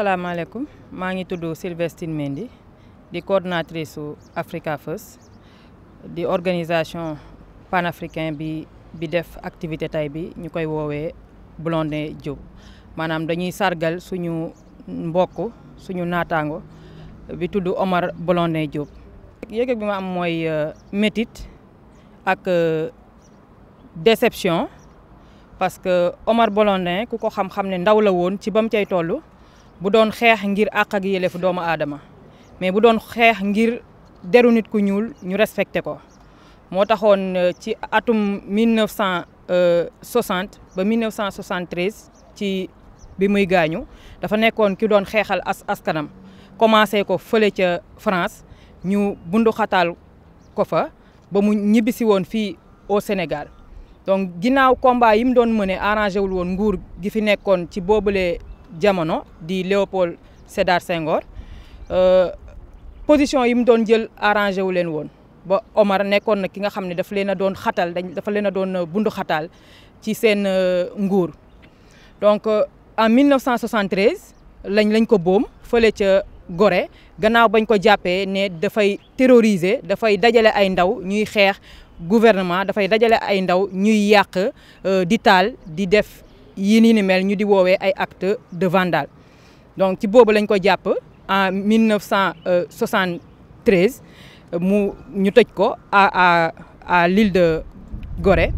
asalaamaaleykum maa ngi tudd Sylvestine Mendy di coordonnatrice su Africa First di organisation panafricain bi def activité tay bi ñu koy woowee Blondin Diop maanaam dañuy sargal suñu mbokk suñu naataango bi tudd Omar Blondin Diop. yëg-yëg bi ma am mooy métit ak déception parce que Omar Blondin ku ko xam-xam ne ndaw la woon ci ba mu cay toll bu doon xeex ngir àq ak yelleefu doomu aadama mais bu doon xeex ngir deru nit ku ñuul ñu respecté ko moo taxoon ci atum 1960 ba 1973 ci bi muy gaañu dafa nekkoon ki doon xeexal askanam commencé ko fële ca France ñu bundu xataal ko fa ba mu ñibbisi woon fii au Sénégal donc ginnaaw combat yi mu doon mëne arrangé wul woon nguur gi fi nekkoon ci boobule jamono di Léopold Sédar Senghor position yi mu doon jël arrangé wu leen woon ba Omar nekkoon na ki nga xam ne dafa leen a doon xatal dafa leen a doon bundu xataal ci seen nguur donc en 1973 lañ ko boom fële ca Gorée gannaaw bañ ko jàppee ne dafay terroriser dafay dajale ay ndaw ñuy xeex gouvernement dafay dajale ay ndaw ñuy yàq di taal di def yi ni mel ñu di woowee ay acte de vandale donc ci boobu lañ ko jàpp en 1973 ñu tëj ko à l'île de Gorée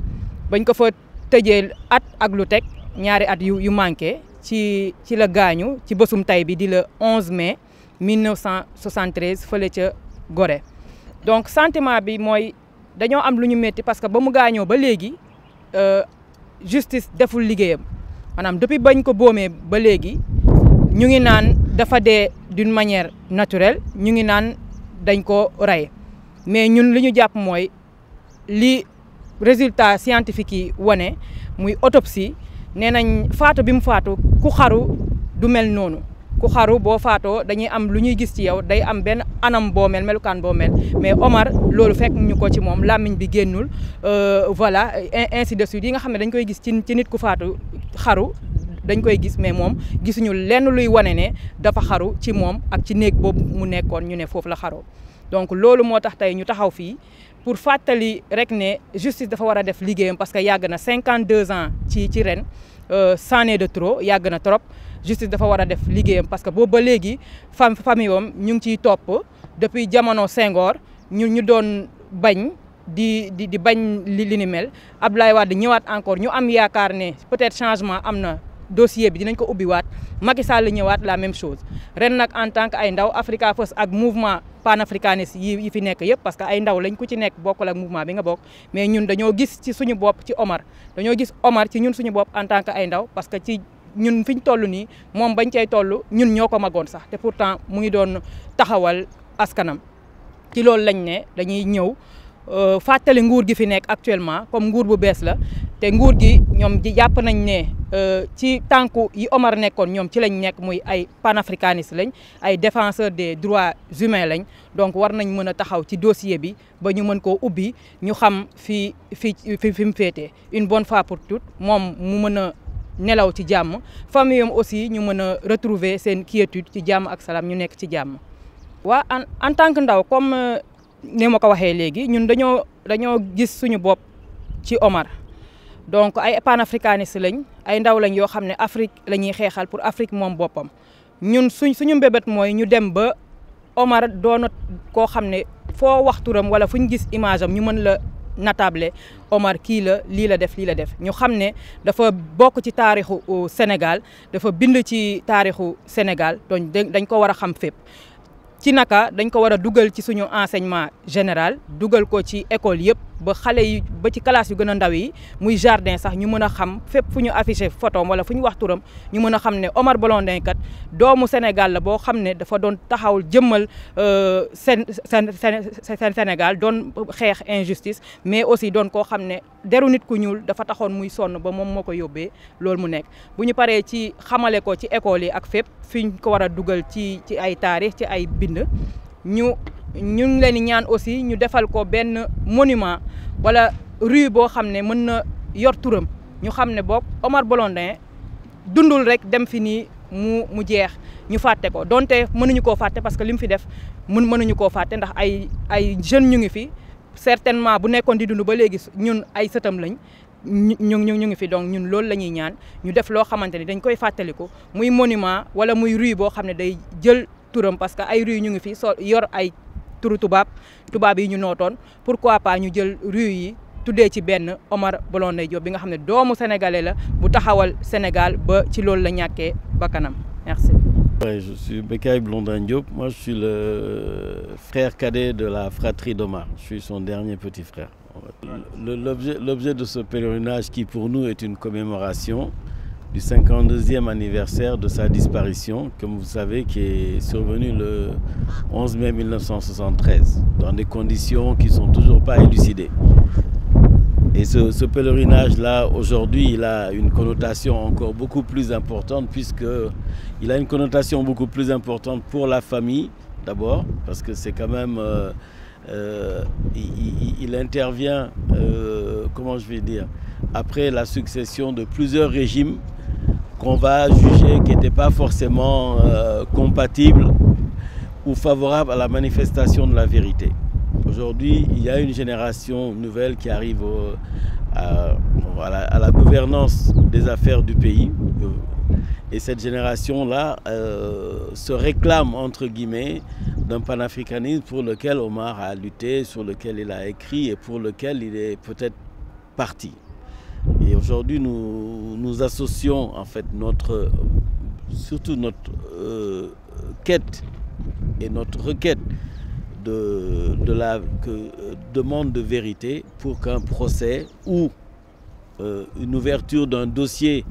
bañ ko fa tëjee at ak lu teg ñaari at yu manqué ci la gaañu ci bésum tay bi di le 11 mai 1973 fële ca Gorée donc sentiment bi mooy dañoo am lu ñu métti parce que ba mu gaañoo ba léegi justice deful liggéeyam maanaam depuis bañ ko boomee ba léegi ñu ngi naan dafa dee d'une manière naturelle ñu ngi naan dañ ko rey mais ñun li ñu jàpp mooy li résultat scientifique yi wane muy autopsie nee nañ faatu bi mu faatu ku xaru du mel noonu ku xaru boo faatoo dañuy am lu ñuy gis ci yow day am benn anam boo mel melukaan boo mel mais Omar loolu fekk ñu ko ci moom làmmiñ bi génnul voilà ainsi de suite yi nga xam ne dañ koy gis ci nit ku faatu xaru dañ koy gis mais moom gisuñu lenn luy wane ne dafa xaru ci moom ak ci néeg boobu mu nekkoon ñu ne foofu la xaroo donc loolu moo tax tey ñu taxaw fii pour fàttali rek ne justice dafa war a def liggéeyam parce que yàgg na 52 ans ci ren c'en est de trop yàgg na trop justice dafa war a def liggéeyam parce que boobu ba léegi famille wam ñu ngi ciy topp depuis jamono Senghor ñu doon bañ di bañ li ni mel Abdoulaye Wade ñëwaat encore ñu am yaakaar ne peut-être changement am na dossier bi dinañ ko ubbiwaat Macky Sall ñëwaat la même chose ren nag en tant que ay ndaw Africa First ak mouvement panafricaniste yi fi nekk yëpp parce que ay ndaw lañ ku ci nekk bokkul ak mouvement bi nga bokk mais ñun dañoo gis ci suñu bopp ci Omar dañoo gis Omar ci ñun suñu bopp en tant que ay ndaw parce que ci ñun fi ñu toll nii moom bañ cay toll ñun ñoo ko magoon sax te pourtant mu ngi doon taxawal askanam ci loolu lañ ne dañuy ñëw fàttali nguur gi fi nekk actuellement comme nguur bu bees la te nguur gi ñoom jàpp nañ ne ci tànku yi Omar nekkoon ñoom ci lañ nekk muy ay panafricanistes lañ ay défenseurs des droits humains lañ donc war nañ mën a taxaw ci dossier bi ba ñu mën koo ubbi ñu xam fi mu féetee une bonne fois pour toutes moom mu mën a nelaw ci jàmm famille am aussi ñu mën a retrouver seen quiétude ci jàmm ak salaam ñu nekk ci jàmm. waa en tant que ndaw comme ni ma ko waxee léegi ñun dañoo gis suñu bopp ci Omar donc ay panafricanistes lañ ay ndaw lañ yoo xam ne Afrique la ñuy xeexal pour Afrique moom boppam ñun suñu mbébét mooy ñu dem ba Omar doon koo xam ne foo wax turam wala fu ñu gis image am ñu mën la natable Omar kii la lii la def ñu xam ne dafa bokk ci taarixu Sénégal dafa bind ci taarixu Sénégal donc dañ ko war a xam fépp ci naka dañ ko war a dugal ci suñu enseignement général dugal ko ci école yëpp ba xale yi ba ci classe yu gën a ndaw yi muy jardin sax ñu mën a xam fépp fu ñu affiché photo wala fu ñu wax turam ñu mën a xam ne Omar Blondin kat doomu Sénégal la boo xam ne dafa doon taxawul jëmmal Sénégal doon xeex injustice mais aussi doon koo xam ne deru nit ku ñuul dafa taxoon muy sonn ba moom moo ko yóbbee loolu mu nekk bu ñu paree ci xamale ko ci école yi ak fépp fi ñu ko war a dugal ci ay taarix ci ay bind ñu ngi leen di ñaan aussi ñu defal ko benn monument wala rue boo xam ne mën na yor turam ñu xam ne boog Omar Blondin dundul rek dem fi nii mu jeex ñu fàtte ko donte mënuñu koo fàtte parce que li mu fi def mënuñu koo fàtte ndax ay jeunes ñu ngi fi certainement bu nekkoon di dund ba léegi ñun ay sëtam lañ ñu ngi fi donc ñun loolu la ñuy ñaan ñu def loo xamante ni dañ koy fàttaliku muy monument wala muy rue boo xam ne day jël turam parce que ay rue ñu ngi fi yor ay turu tubaab yi ñu nootoon pourquoi pas ñu jël rue yi tuddee ci benn Omar Blondin Diop bi nga xam ne doomu sénégalais la bu taxawal Sénégal ba ci loolu la ñàkkee bakkanam merci. Ouais, je suis Bécaye Blondin Diop. Moi, je suis le frère cadet de la fratrie d'Omar. Je suis son dernier petit frère. L'objet de ce pèlerinage qui pour nous est une commémoration du 52e anniversaire de sa disparition, comme vous savez, qui est survenue le 11 mai 1973, dans des conditions qui ne sont toujours pas élucidées. Et ce pèlerinage-là, aujourd'hui, il a une connotation encore beaucoup plus importante, puisqu'il a une connotation beaucoup plus importante pour la famille, d'abord, parce que c'est quand même... il intervient, comment je vais dire, après la succession de plusieurs régimes qu'on va juger qui n'étaient pas forcément compatibles ou favorables à la manifestation de la vérité. Aujourd'hui, il y a une génération nouvelle qui arrive à la gouvernance des affaires du pays. Et cette génération-là se réclame, entre guillemets, d'un panafricanisme pour lequel Omar a lutté, sur lequel il a écrit et pour lequel il est peut-être parti. Et aujourd'hui, nous associons en fait surtout notre quête et notre requête de la demande de vérité pour qu'un procès ou une ouverture d'un dossier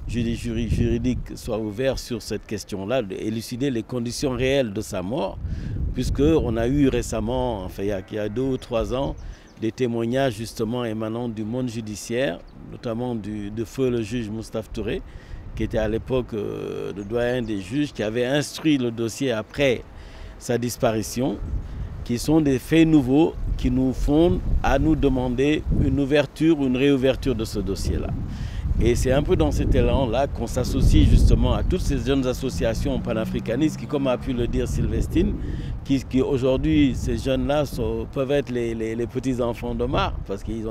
juridique soit ouvert sur cette question-là, d'élucider les conditions réelles de sa mort, puisqu'on a eu récemment, enfin il y a 2 ou 3 ans, des témoignages justement émanant du monde judiciaire, notamment de feu le juge Moustapha Touré, qui était à l'époque le doyen des juges, qui avait instruit le dossier après sa disparition, qui sont des faits nouveaux qui nous font à nous demander une ouverture ou une réouverture de ce dossier-là. Et c'est un peu dans cet élan-là qu'on s'associe justement à toutes ces jeunes associations panafricanistes qui, comme a pu le dire Sylvestine, qui aujourd'hui, ces jeunes-là peuvent être les petits-enfants d'Omar, parce qu'il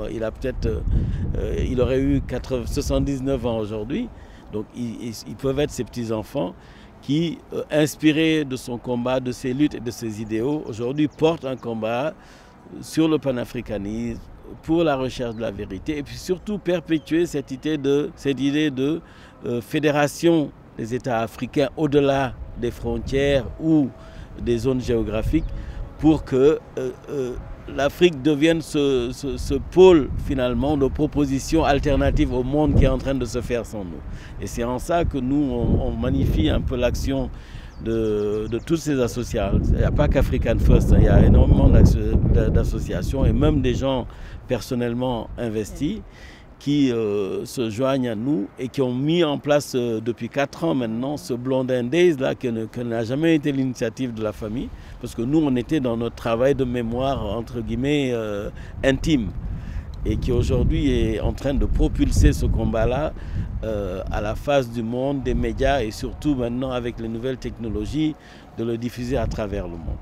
aurait eu 79 ans aujourd'hui, donc ils peuvent être ces petits-enfants qui, inspirés de son combat, de ses luttes et de ses idéaux, aujourd'hui portent un combat sur le panafricanisme, pour la recherche de la vérité, et puis surtout perpétuer cette idée de fédération des États africains au-delà des frontières ou des zones géographiques, pour que l'Afrique devienne ce pôle finalement de propositions alternatives au monde qui est en train de se faire sans nous. Et c'est en ça que nous, on magnifie un peu l'action de toutes ces associations. Il n'y a pas qu'African First, il y a énormément d'associations et même des gens personnellement investis qui se joignent à nous et qui ont mis en place depuis 4 ans maintenant ce Blondin Days là, qui n'a jamais été l'initiative de la famille, parce que nous on était dans notre travail de mémoire entre guillemets intime, et qui aujourd'hui est en train de propulser ce combat-là à la face du monde, des médias, et surtout maintenant avec les nouvelles technologies, de le diffuser à travers le monde.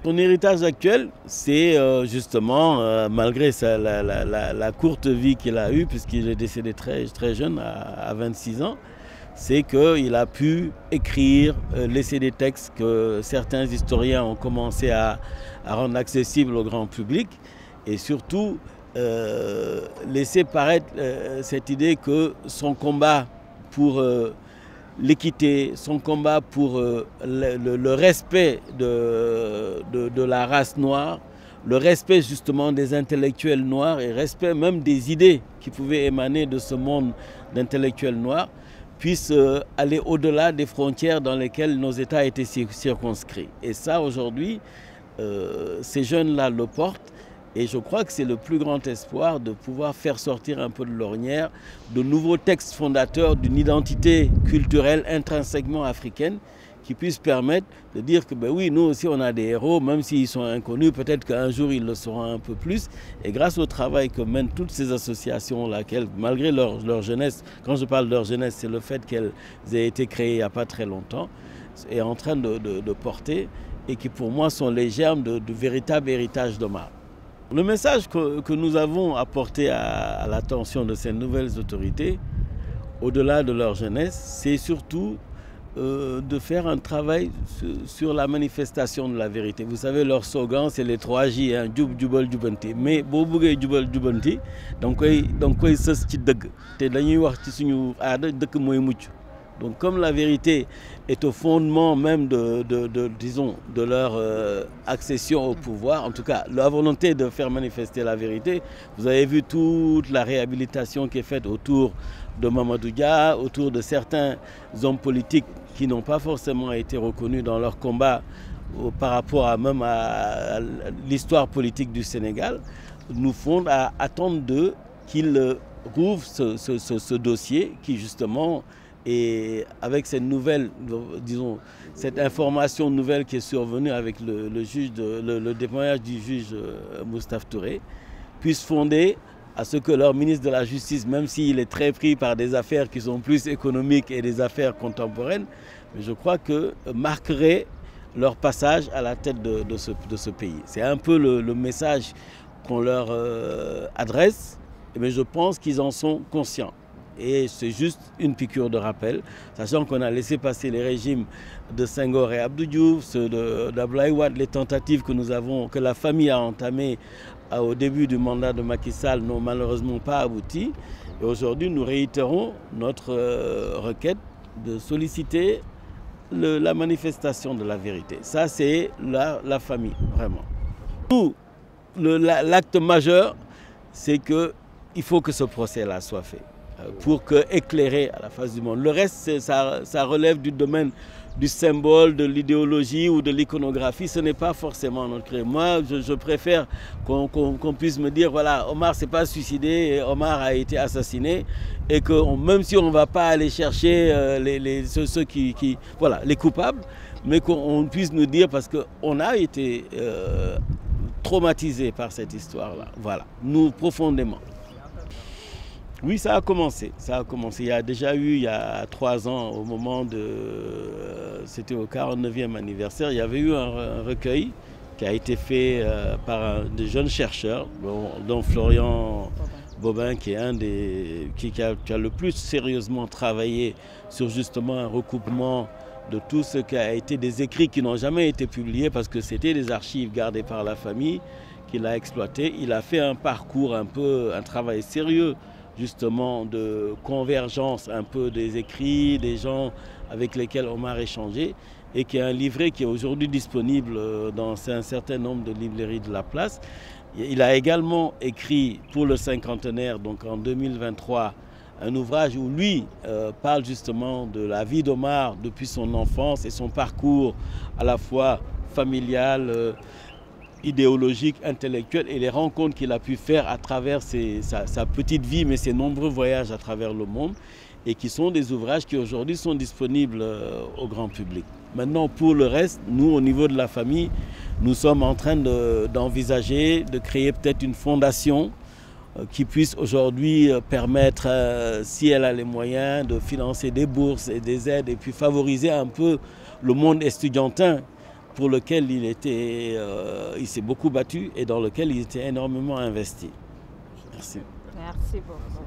Son héritage actuel, c'est justement, malgré la courte vie qu'il a eue, puisqu'il est décédé très, très jeune, à 26 ans, c'est qu'il a pu écrire, laisser des textes que certains historiens ont commencé à rendre accessibles au grand public, et surtout laisser paraître cette idée que son combat pour l'équité, son combat pour le respect de la race noire, le respect justement des intellectuels noirs et respect même des idées qui pouvaient émaner de ce monde d'intellectuels noirs, puisse aller au-delà des frontières dans lesquelles nos États étaient circonscrits. Et ça, aujourd'hui, ces jeunes-là le portent. Et je crois que c'est le plus grand espoir de pouvoir faire sortir un peu de l'ornière de nouveaux textes fondateurs d'une identité culturelle intrinsèquement africaine qui puisse permettre de dire que ben oui, nous aussi on a des héros, même s'ils sont inconnus, peut-être qu'un jour ils le seront un peu plus. Et grâce au travail que mènent toutes ces associations-là, malgré leur jeunesse, quand je parle de leur jeunesse, c'est le fait qu'elles aient été créées il n'y a pas très longtemps, est en train de porter, et qui pour moi sont les germes du véritable héritage d'Omar. Le message que nous avons apporté à l'attention de ces nouvelles autorités, au-delà de leur jeunesse, c'est surtout de faire un travail sur la manifestation de la vérité. Vous savez, leur slogan, c'est les 3 J, hein, Jub, Jubal, Jubanti. Mais boo bëggee jubal jubanti donc koy sës ci dëgg te dañuy wax ci suñu aada dëkk mooy mucc. Donc comme la vérité est au fondement même disons, de leur accession au pouvoir, en tout cas la volonté de faire manifester la vérité, vous avez vu toute la réhabilitation qui est faite autour de Mamadou Dia, autour de certains hommes politiques qui n'ont pas forcément été reconnus dans leur combat par rapport même à l'histoire politique du Sénégal, nous font à attendre d'eux qu'ils rouvrent ce dossier qui justement, et avec cette nouvelle, disons, cette information nouvelle qui est survenue avec le témoignage du juge Moustapha Touré, puisse fonder à ce que leur ministre de la Justice, même s'il est très pris par des affaires qui sont plus économiques et des affaires contemporaines, mais je crois que marquerait leur passage à la tête de ce pays. C'est un peu le message qu'on leur adresse, mais je pense qu'ils en sont conscients. Et c'est juste une piqûre de rappel, sachant qu'on a laissé passer les régimes de Senghor et Abdou Diouf, ceux d'Abdoulaye Wade, les tentatives que la famille a entamées au début du mandat de Macky Sall n'ont malheureusement pas abouti. Et aujourd'hui, nous réitérons notre requête de solliciter la manifestation de la vérité. Ça, c'est la famille, vraiment. Nous, l'acte majeur, c'est qu'il faut que ce procès-là soit fait pour éclairer à la face du monde. Le reste, ça relève du domaine du symbole, de l'idéologie ou de l'iconographie. Ce n'est pas forcément notre créé. Moi, je préfère qu'on puisse me dire, voilà, Omar s'est pas suicidé, Omar a été assassiné, et que même si on ne va pas aller chercher ceux qui voilà, les coupables, mais qu'on puisse nous dire, parce qu'on a été traumatisés par cette histoire-là. Voilà, nous profondément. Oui, ça a commencé. Ça a commencé. Il y a déjà eu, il y a 3 ans, au moment c'était au 49e anniversaire, il y avait eu un recueil qui a été fait par des jeunes chercheurs, dont Florian Bobin, qui est qui a le plus sérieusement travaillé sur justement un recoupement de tout ce qui a été des écrits qui n'ont jamais été publiés parce que c'était des archives gardées par la famille qu'il a exploité. Il a fait un parcours, un travail sérieux, justement de convergence un peu des écrits, des gens avec lesquels Omar échangeait, et qui est un livret qui est aujourd'hui disponible dans un certain nombre de librairies de la place. Il a également écrit pour le 50e, donc en 2023, un ouvrage où lui parle justement de la vie d'Omar depuis son enfance et son parcours à la fois familial, idéologique, intellectuel, et les rencontres qu'il a pu faire à travers sa petite vie, mais ses nombreux voyages à travers le monde, et qui sont des ouvrages qui aujourd'hui sont disponibles au grand public. Maintenant, pour le reste, nous, au niveau de la famille, nous sommes en train d'envisager de créer peut-être une fondation qui puisse aujourd'hui permettre, si elle a les moyens, de financer des bourses et des aides, et puis favoriser un peu le monde estudiantin, pour lequel il s'est beaucoup battu et dans lequel il était énormément investi. Merci. Merci beaucoup.